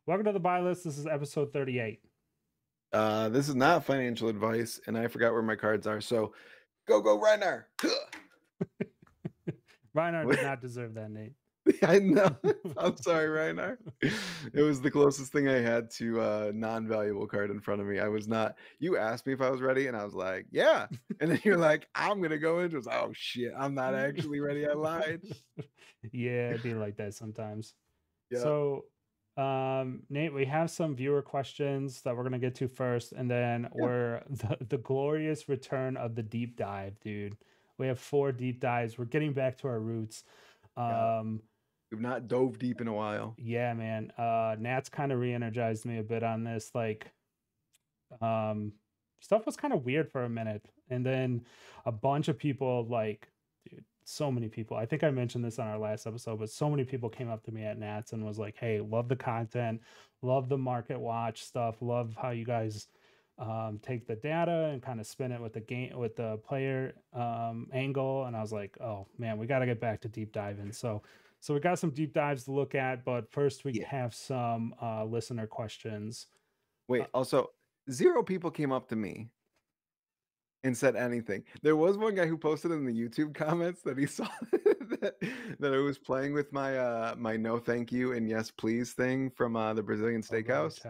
Welcome to the buy list. This is episode 38. This is not financial advice, and I forgot where my cards are. So, go Reiner. Reinhardt did not deserve that, Nate. I know. I'm sorry, Reiner. It was the closest thing I had to a non-valuable card in front of me. I was not. You asked me if I was ready, and I was like, "Yeah." And then you're like, "I'm gonna go into it." Oh shit, I'm not actually ready. I lied. Yeah, it'd be like that sometimes. Yeah. So, Nate, we have some viewer questions that we're gonna get to first, and then we're the glorious return of the deep dive, dude. We have 4 deep dives. We're getting back to our roots. We've not dove deep in a while. Yeah, man. Nat's kind of re-energized me a bit on this. Like, stuff was kind of weird for a minute, and then a bunch of people, like, dude, so many people. I think I mentioned this on our last episode, but so many people came up to me at Nats and was like, "Hey, love the content, love the market watch stuff, love how you guys take the data and kind of spin it with the game with the player angle." And I was like, "Oh man, we got to get back to deep diving." So we got some deep dives to look at, but first we have some listener questions. Wait, also, 0 people came up to me and said anything. There was one guy who posted in the YouTube comments that he saw that I was playing with my my no thank you and yes please thing from the Brazilian steakhouse.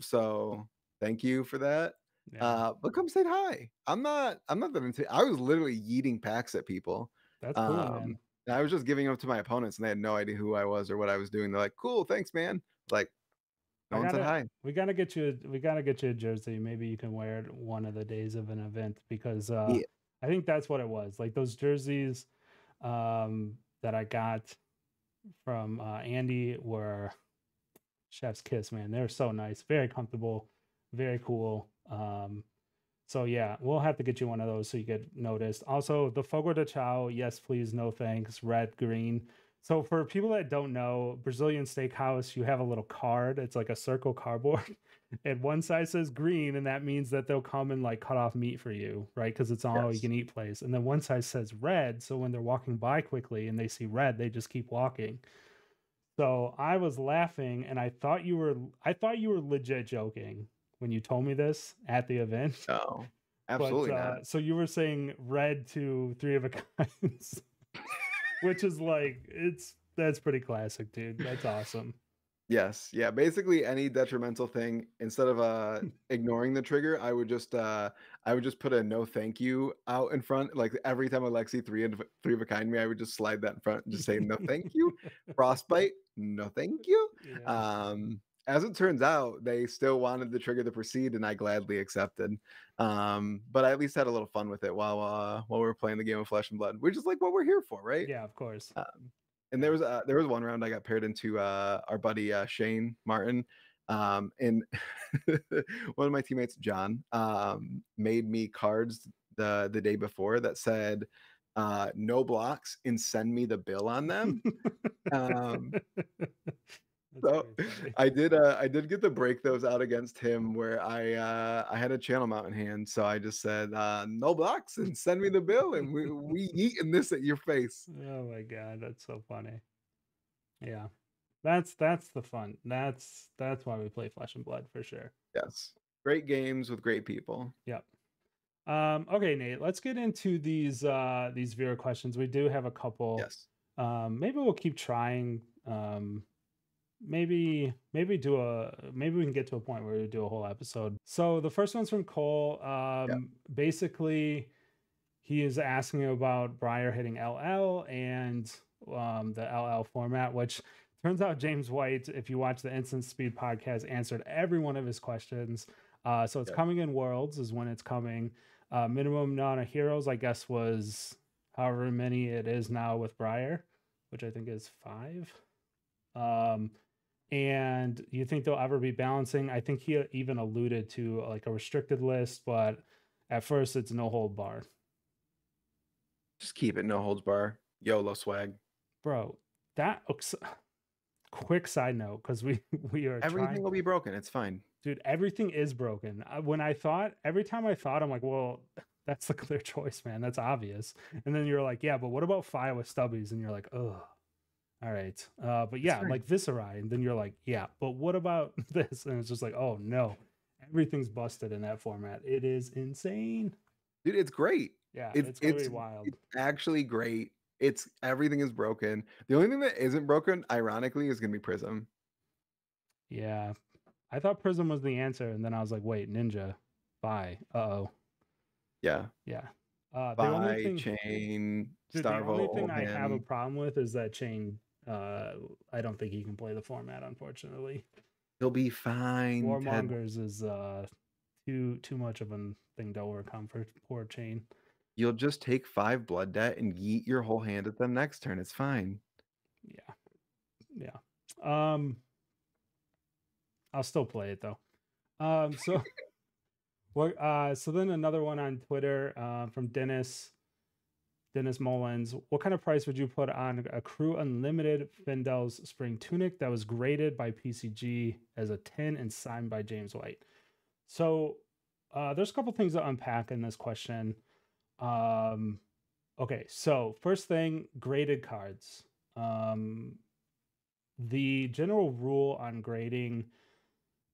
So thank you for that. Yeah. But come say hi. I'm not that into. I was literally yeeting packs at people. That's cool, man. I was just giving them to my opponents, and they had no idea who I was or what I was doing. They're like, "Cool, thanks, man." Like, no one said hi. We gotta get you a jersey. Maybe you can wear it one of the days of an event, because I think that's what it was. Like those jerseys that I got from Andy were chef's kiss, man. They're so nice, very comfortable, very cool. So yeah, we'll have to get you one of those so you get noticed. Also, the Fogo de Chao, yes please, no thanks, red, green. So for people that don't know, Brazilian steakhouse, you have a little card. It's like a circle cardboard, and one side says green, and that means that they'll come and like cut off meat for you, right? Because it's all you can eat place. And then one side says red, so when they're walking by quickly and they see red, they just keep walking. So I was laughing, and I thought you were legit joking when you told me this at the event. Oh, absolutely not. So you were saying red to 3 of a kinds, which is like, that's pretty classic, dude. That's awesome. Yes, yeah. Basically, any detrimental thing, instead of ignoring the trigger, I would just put a no thank you out in front. Like every time Alexi 3 of a kind me, I would just slide that in front and just say no thank you. Frostbite, no thank you. Yeah. As it turns out, they still wanted the trigger to proceed, and I gladly accepted. But I at least had a little fun with it while we were playing the game of Flesh and Blood, which is like what we're here for, right? Yeah, of course. And there was one round I got paired into our buddy Shane Martin, and one of my teammates John made me cards the day before that said no blocks and send me the bill on them. So I did get to break those out against him, where I had a channel mount in hand, so I just said no blocks and send me the bill, and we eating this at your face. Oh my god, that's so funny. Yeah, that's the fun. That's why we play Flesh and Blood, for sure. Yes, great games with great people. Yep. Okay, Nate, let's get into these viewer questions. We do have a couple. Yes. Maybe we'll keep trying. Maybe we can get to a point where we do a whole episode. So the first one's from Cole. Basically, he is asking about Briar hitting LL and the LL format, which turns out James White, if you watch the Instant Speed podcast, answered every one of his questions. So it's coming in Worlds is when it's coming. Minimum amount of heroes, I guess, was however many it is now with Briar, which I think is 5. And you think they'll ever be balancing? I think he even alluded to like a restricted list, but at first it's no hold bar. Just keep it no holds bar. YOLO swag. Bro, that quick side note, because we are everything will be broken. It's fine. Dude, everything is broken. Every time I thought, I'm like, well, that's the clear choice, man. That's obvious. And then you're like, yeah, but what about Fire with Stubbies? And you're like, ugh. all right. But yeah, like Visceri, and then you're like, yeah, but what about this? And it's just like, oh no, everything's busted in that format. It is insane. Dude, it's great. Yeah, It's it's gonna be it's wild. it's actually great. It's everything is broken. The only thing that isn't broken, ironically, is gonna be Prism. Yeah, I thought Prism was the answer, and then I was like, wait, Ninja, bye. Uh-oh. Yeah. Yeah. The only Buy, thing, Chain, dude, the only Starvo, thing hold I have a him. problem with is that Chain. I don't think he can play the format, unfortunately. He'll be fine, Ted. Warmongers is too much of a thing to overcome for poor Chain. You'll just take 5 blood debt and yeet your whole hand at them next turn. It's fine. Yeah. Yeah. I'll still play it though. So what so then another one on Twitter from Dennis Mullins. What kind of price would you put on a Crew Unlimited Fendel's spring tunic that was graded by PCG as a 10 and signed by James White? So there's a couple things to unpack in this question. Okay, so first thing, graded cards. The general rule on grading,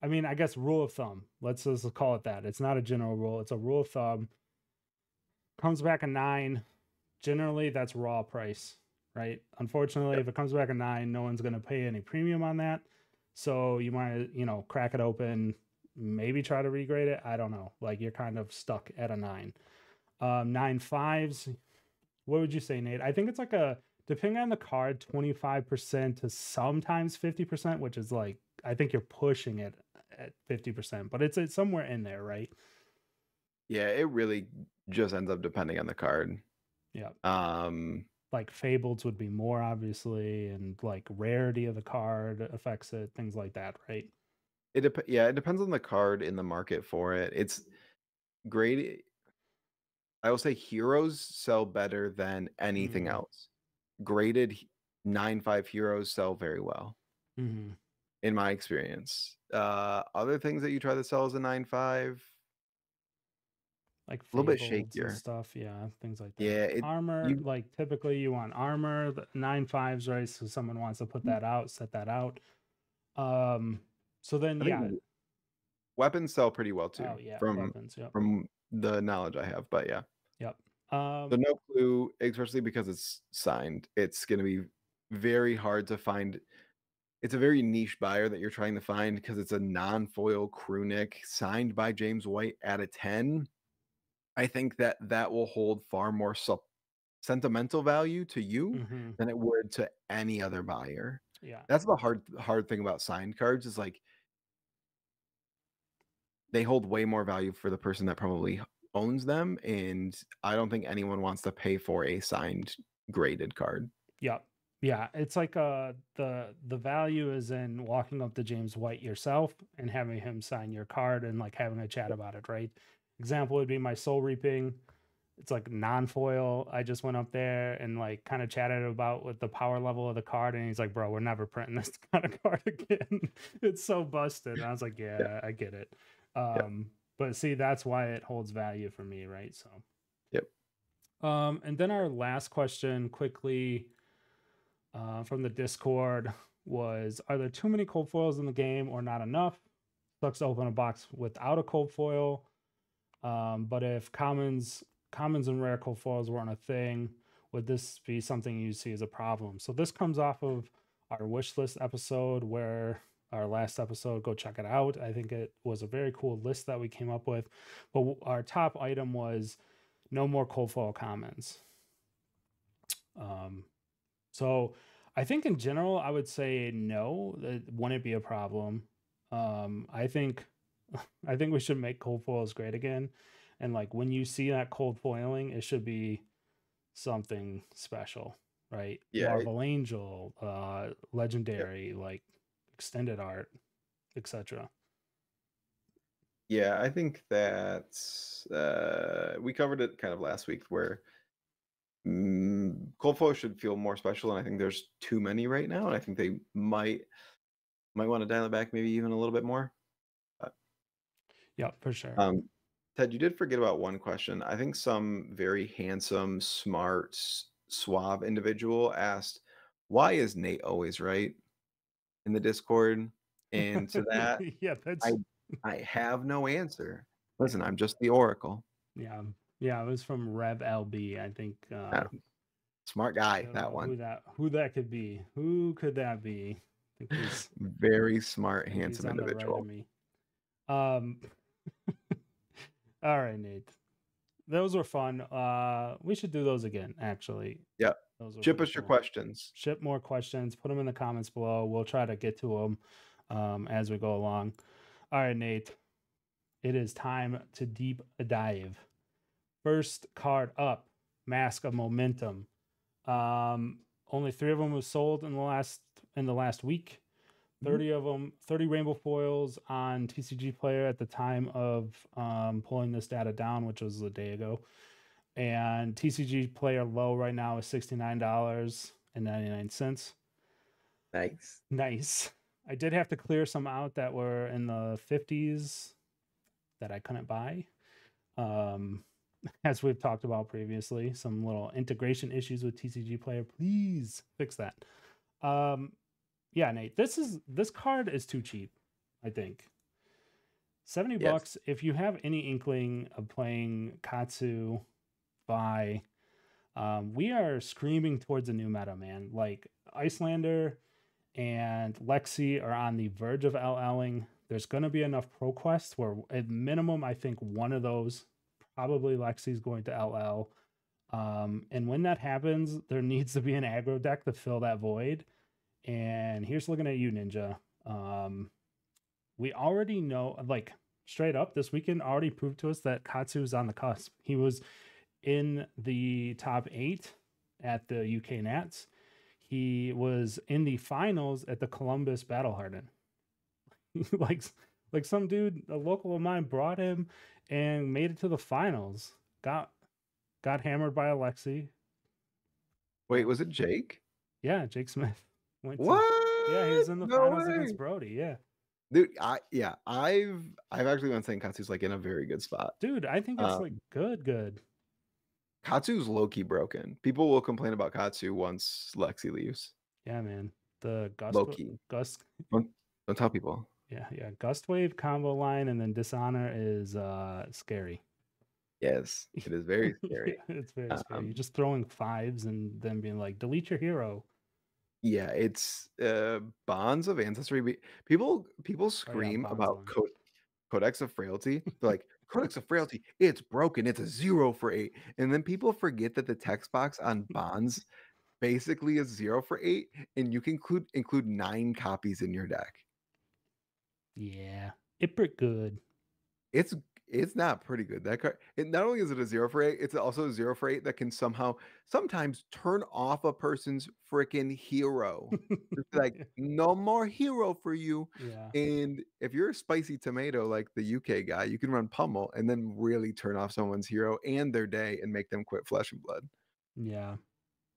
I mean, I guess rule of thumb. Let's just call it that. It's not a general rule, it's a rule of thumb. Comes back a 9. Generally, that's raw price, right? Unfortunately, Yep. if it comes back a 9, no one's going to pay any premium on that. So you might, crack it open, maybe try to regrade it. I don't know. Like you're kind of stuck at a 9. 9.5s. What would you say, Nate? I think it's like depending on the card, 25% to sometimes 50%, which is like, I think you're pushing it at 50%, but it's somewhere in there, right? Yeah, it really just ends up depending on the card. Yeah. Like Fableds would be more, obviously, and like rarity of the card affects it, things like that, right? It depends on the card in the market for it. It's great. I will say heroes sell better than anything else. Graded 9.5 heroes sell very well, in my experience. Other things that you try to sell as a 9.5, like a little bit Fableds and shakier. stuff, yeah, things like that. Yeah, Armor, like typically you want armor, 9.5s, right? So someone wants to put that out, set that out. So then, I yeah. think weapons sell pretty well too. Oh yeah, from weapons. Yep. from the knowledge I have, but yeah. Yep. So no clue, especially because it's signed. It's going to be very hard to find. It's a very niche buyer that you're trying to find because it's a non-foil crew neck signed by James White at a 10. I think that will hold far more sentimental value to you than it would to any other buyer. Yeah. That's the hard thing about signed cards is like they hold way more value for the person that probably owns them, and I don't think anyone wants to pay for a signed graded card. Yep. Yeah, it's like the value is in walking up to James White yourself and having him sign your card and like having a chat about it, right? Example would be my Soul Reaping. It's like non-foil. I just went up there and like kind of chatted about what the power level of the card, and he's like, "Bro, we're never printing this kind of card again. It's so busted." And I was like, "Yeah, I get it." But see, that's why it holds value for me, right? So, yep. And then our last question, quickly, from the Discord was: are there too many cold foils in the game, or not enough? Sucks to open a box without a cold foil. But if commons and rare cold foils weren't a thing, would this be something you see as a problem? So this comes off of our wish list episode, where our last episode, go check it out. I think it was a very cool list that we came up with. But our top item was no more cold foil commons. So I think in general, I would say no, that wouldn't be a problem. I think we should make cold foils great again. And like when you see that cold foiling, it should be something special, right? Yeah. Marvel Angel, legendary, like extended art, etc. Yeah, I think that we covered it kind of last week where cold foil should feel more special, and I think there's too many right now, and I think they might want to dial it back maybe even a little bit more. Yeah, for sure. Ted, you did forget about one question. I think some very handsome, smart, suave individual asked, why is Nate always right in the Discord? And to that, Yeah, I that's I have no answer. yeah. Listen, I'm just the oracle. Yeah. Yeah, it was from Rev LB. I think Smart I guy, don't that know one. who that could be. Who could that be? Very smart, I think he's handsome on the right of individual. me. Um all right, Nate. Those were fun. We should do those again, actually. Yep. Those were Ship pretty us your cool. questions. Ship more questions, put them in the comments below. We'll try to get to them as we go along. All right, Nate. It is time to deep dive. First card up, Mask of Momentum. Only 3 of them was sold in the last week. 30 of them, 30 rainbow foils on TCG Player at the time of pulling this data down, which was a day ago. And TCG Player low right now is $69.99. Nice. Nice. I did have to clear some out that were in the 50s that I couldn't buy. As we've talked about previously, some little integration issues with TCG Player. Please fix that. Yeah, Nate, this card is too cheap, I think. 70 bucks. If you have any inkling of playing Katsu by we are screaming towards a new meta, man. Like Icelander and Lexi are on the verge of LLing. There's going to be enough ProQuest where at minimum, I think one of those, probably Lexi's going to LL. And when that happens, there needs to be an aggro deck to fill that void. And here's looking at you, Ninja. We already know, like straight up, this weekend already proved to us that Katsu is on the cusp. He was in the top 8 at the UK Nats. He was in the finals at the Columbus Battle Harden. like some dude, a local of mine, brought him and made it to the finals. Got hammered by Alexi. Wait, was it Jake? Yeah, Jake Smith went what? to. Yeah, he was in the No finals way. against Brody. Yeah, dude. I've actually been saying Katsu's like in a very good spot. Dude, I think it's like good. Katsu's low-key broken. People will complain about Katsu once Lexi leaves. Yeah, man. The Gust. Don't tell people. Yeah. Gust Wave combo line and then Dishonor is scary. Yes, it is very scary. Yeah, it's very scary. You're just throwing 5s and then being like, delete your hero. Yeah, it's Bonds of Ancestry. People scream about Codex of Frailty. They're like, Codex of Frailty, it's broken. It's a 0 for 8. And then people forget that the text box on Bonds basically is 0 for 8, and you can include 9 copies in your deck. Yeah, it's pretty good. It's not pretty good. That card, not only is it a 0 for 8, it's also a 0 for 8 that can sometimes turn off a person's freaking hero. It's like, no more hero for you. Yeah. And if you're a spicy tomato like the UK guy, you can run Pummel and then really turn off someone's hero and their day and make them quit Flesh and Blood. Yeah.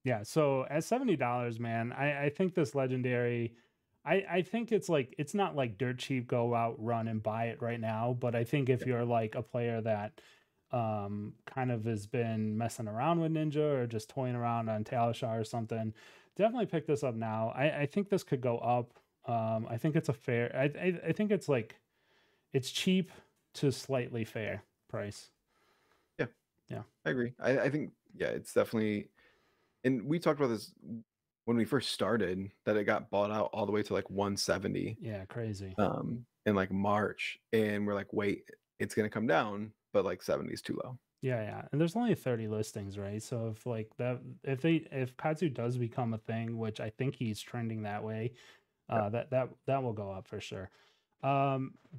Yeah. So at $70, man, I think this legendary. I think it's like it's not like dirt cheap, go out, run and buy it right now. But I think if you're like a player that kind of has been messing around with Ninja or just toying around on Talishar or something, definitely pick this up now. I think this could go up. I think it's a fair. I think it's like it's cheap to slightly fair price. Yeah, I agree. I think it's definitely. And we talked about this when we first started, that it got bought out all the way to like 170. Yeah, crazy. In like March, and we're like, wait, it's gonna come down, but like 70 is too low. Yeah, and there's only 30 listings, right? So if like that, if Katsu does become a thing, which I think he's trending that way, that will go up for sure.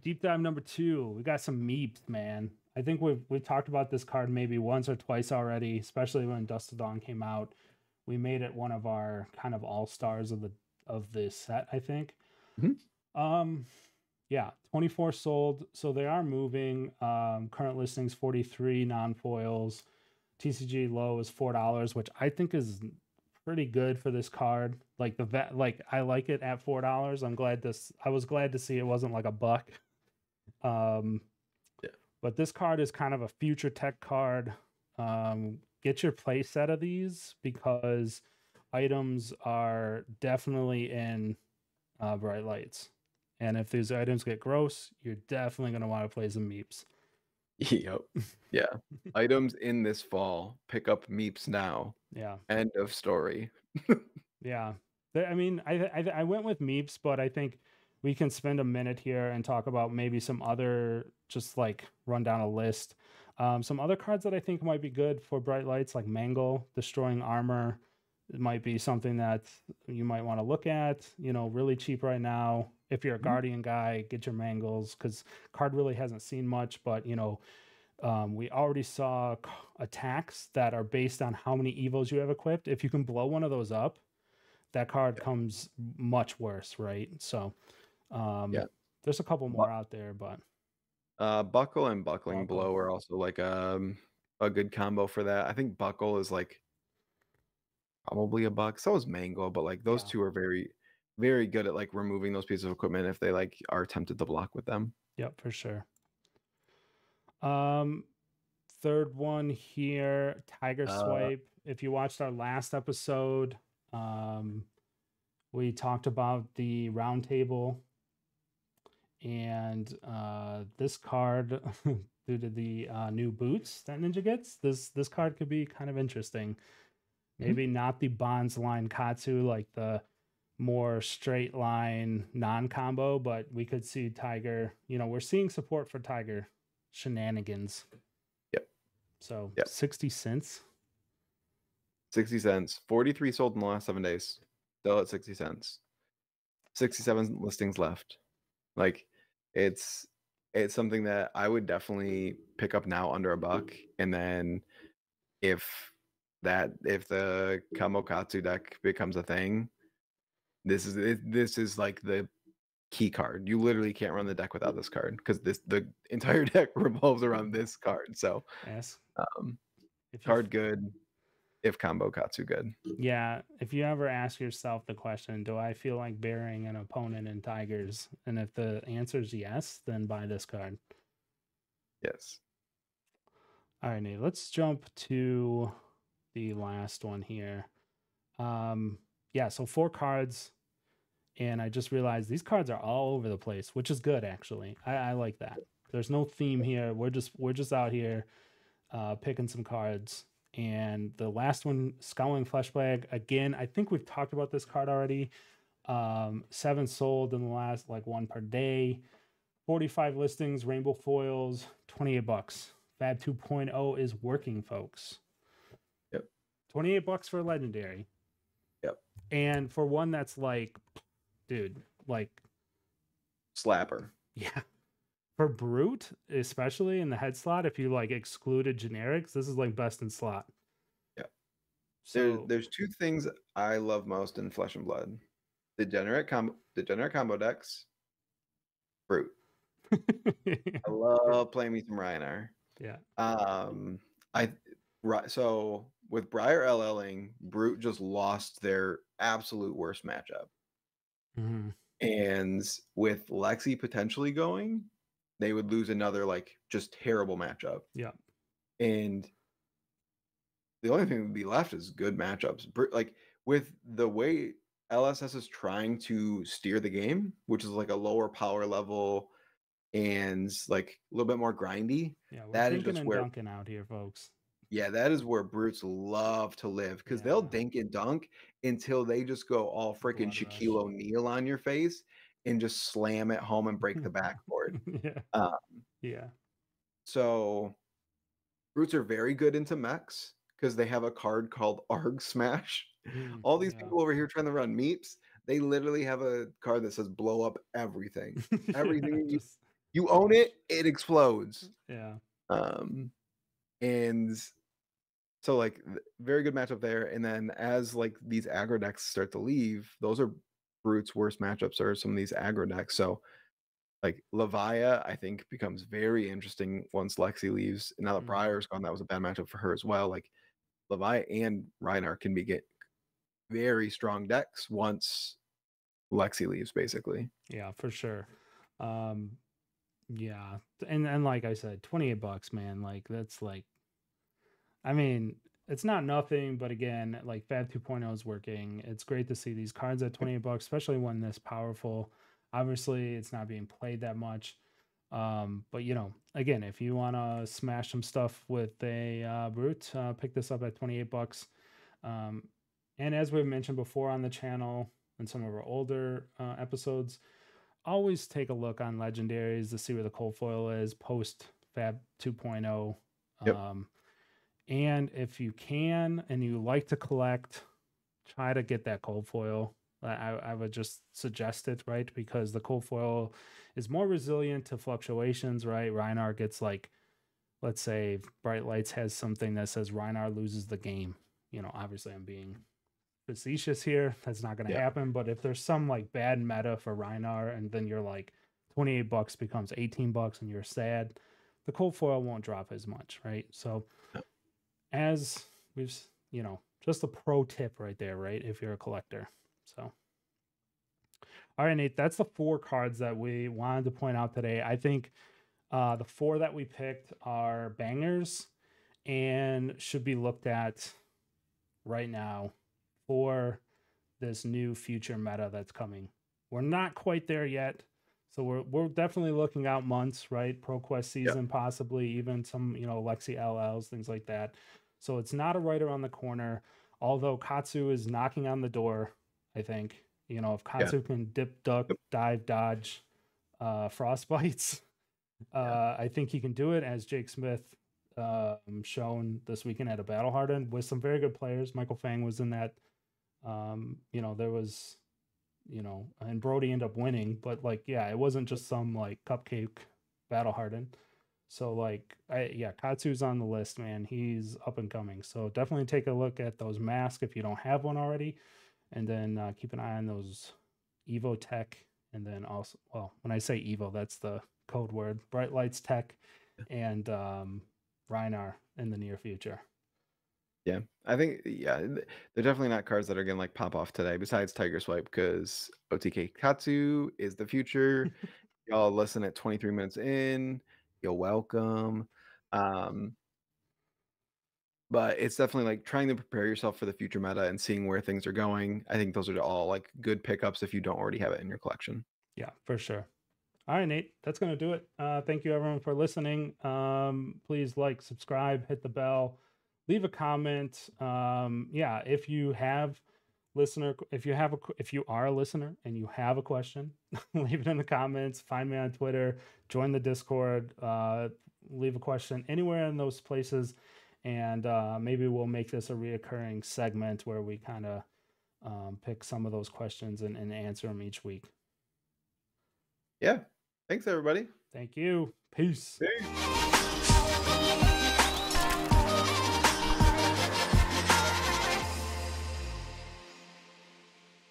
Deep dive number 2, we got some MEEPS, man. I think we've talked about this card maybe once or twice already, especially when Dust to Dawn came out. We made it one of our kind of all stars of this set, I think. Yeah, 24 sold, so they are moving. Current listings 43 non-foils. TCG low is $4, which I think is pretty good for this card. Like I like it at $4. I was glad to see it wasn't like a buck. But this card is kind of a future tech card. Get your play set of these because items are definitely in bright lights. And if these items get gross, you're definitely going to want to play some MEEPS. Yep. Yeah. Items in this fall. Pick up MEEPS now. Yeah. End of story. Yeah. I mean, I went with MEEPS, but I think we can spend a minute here and talk about maybe some other, just like run down a list. Some other cards that I think might be good for bright lights, like Mangle, Destroying Armor. It might be something that you might want to look at, really cheap right now. If you're a Guardian guy, get your Mangles, because card really hasn't seen much, but we already saw attacks that are based on how many evos you have equipped. If you can blow one of those up, that card comes much worse, right? So Yeah. there's a couple more out there, but Buckle and Buckling Blow are also like a good combo for that. I think Buckle is like probably $1. So is Mango, but like those two are very, very good at like removing those pieces of equipment if they like are tempted to block with them. Yep, for sure. Third one here, Tiger Swipe. If you watched our last episode, we talked about the round table, and this card, due to the new boots that Ninja gets, this card could be kind of interesting. Maybe not the Bonds line Katsu, like the more straight line non-combo, but we could see Tiger. We're seeing support for Tiger shenanigans. Yep. So 60 cents. 60 cents. 43 sold in the last 7 days. Still at 60 cents. 67 listings left. Like it's something that I would definitely pick up now under $1. And then if the Kamokatsu deck becomes a thing, this is like the key card. You literally can't run the deck without this card because the entire deck revolves around this card. So yes, card good. If combo Katsu good. Yeah, if you ever ask yourself the question, do I feel like burying an opponent in Tigers? And if the answer is yes, then buy this card. Yes. All right, Nate, let's jump to the last one here. Yeah, so 4 cards, and I just realized these cards are all over the place, which is good actually. I like that. There's no theme here. We're just out here picking some cards. And the last one, Scowling Flesh Bag. Again, I think we've talked about this card already. 7 sold in the last, like, 1 per day. 45 listings, rainbow foils, $28. Fab 2.0 is working, folks. Yep. $28 for a legendary. Yep. And for one that's like, dude, like slapper. Yeah. For Brute, especially in the head slot, if you like excluded generics, this is like best in slot. Yeah. So there's 2 things I love most in Flesh and Blood: degenerate combo decks, Brute. I love playing me some Rhinar. Yeah. So with Briar LLing, Brute just lost their absolute worst matchup. Mm-hmm. And with Lexi potentially going, they would lose another like just terrible matchup. Yeah. And the only thing that would be left is good matchups. Like with the way LSS is trying to steer the game, which is like a lower power level and like a little bit more grindy. Yeah, we're that dinking is just and where dunking out here, folks. Yeah, that is where Brutes love to live because they'll dink and dunk until they just go all freaking Shaquille O'Neal on your face and just slam it home and break the backboard. Yeah. So Brutes are very good into mechs because they have a card called Arg Smash. All these people over here trying to run MEEPS, they literally have a card that says blow up everything. Everything you own it explodes. Yeah. And so like very good matchup there. And then as like these aggro decks start to leave, those are Brute's worst matchups are some of these aggro decks. So like Levia, I think becomes very interesting once Lexi leaves. And now that Briar's gone, that was a bad matchup for her as well. Like Levia and Rhinar can get very strong decks once Lexi leaves, basically. Yeah, for sure. Yeah. And like I said, $28, man. Like that's like, I mean, it's not nothing, but again, like Fab 2.0 is working. It's great to see these cards at 28 bucks, especially when this powerful. Obviously, it's not being played that much. But you know, again, if you want to smash some stuff with a brute, pick this up at 28 bucks. And as we've mentioned before on the channel in some of our older episodes, always take a look on legendaries to see where the cold foil is post Fab 2.0. Yep. And if you can and you like to collect, try to get that cold foil. I would just suggest it, right? Because the cold foil is more resilient to fluctuations, right? Rhinar gets like, let's say Bright Lights has something that says Rhinar loses the game. You know, obviously I'm being facetious here. That's not going to happen. But if there's some like bad meta for Rhinar and then you're like 28 bucks becomes 18 bucks and you're sad, the cold foil won't drop as much, right? So as we've, you know, just a pro tip right there, right? If you're a collector. So, all right, Nate, that's the 4 cards that we wanted to point out today. I think the 4 that we picked are bangers and should be looked at right now for this new future meta that's coming. We're not quite there yet. So we're definitely looking out months, right? ProQuest season, possibly even some, you know, Lexi LLs, things like that. So it's not a right around the corner. Although Katsu is knocking on the door, I think. You know, if Katsu can dip, duck, dive, dodge, frostbites, I think he can do it, as Jake Smith shown this weekend at a Battle Hardened with some very good players. Michael Fang was in that. You know, there was, you know, and Brody ended up winning, but like, yeah, it wasn't just some like cupcake Battle Hardened. So like, Katsu's on the list, man. He's up and coming. So definitely take a look at those masks if you don't have one already, and then keep an eye on those Evo Tech, and then also, well, when I say Evo, that's the code word, Bright Lights Tech, and Rhinar in the near future. Yeah, I think they're definitely not cards that are gonna like pop off today. Besides Tiger Swipe, because OTK Katsu is the future. Y'all listen at 23 minutes in. You're welcome. But it's definitely like trying to prepare yourself for the future meta and seeing where things are going. I think those are all like good pickups if you don't already have it in your collection. Yeah, for sure. All right, Nate, that's going to do it. Thank you, everyone, for listening. Please like, subscribe, hit the bell, leave a comment. If you have if you are a listener and you have a question, leave it in the comments. Find me on Twitter, join the Discord, leave a question anywhere in those places, and maybe we'll make this a reoccurring segment where we kind of pick some of those questions and answer them each week. Yeah. Thanks, everybody. Thank you. Peace. Peace.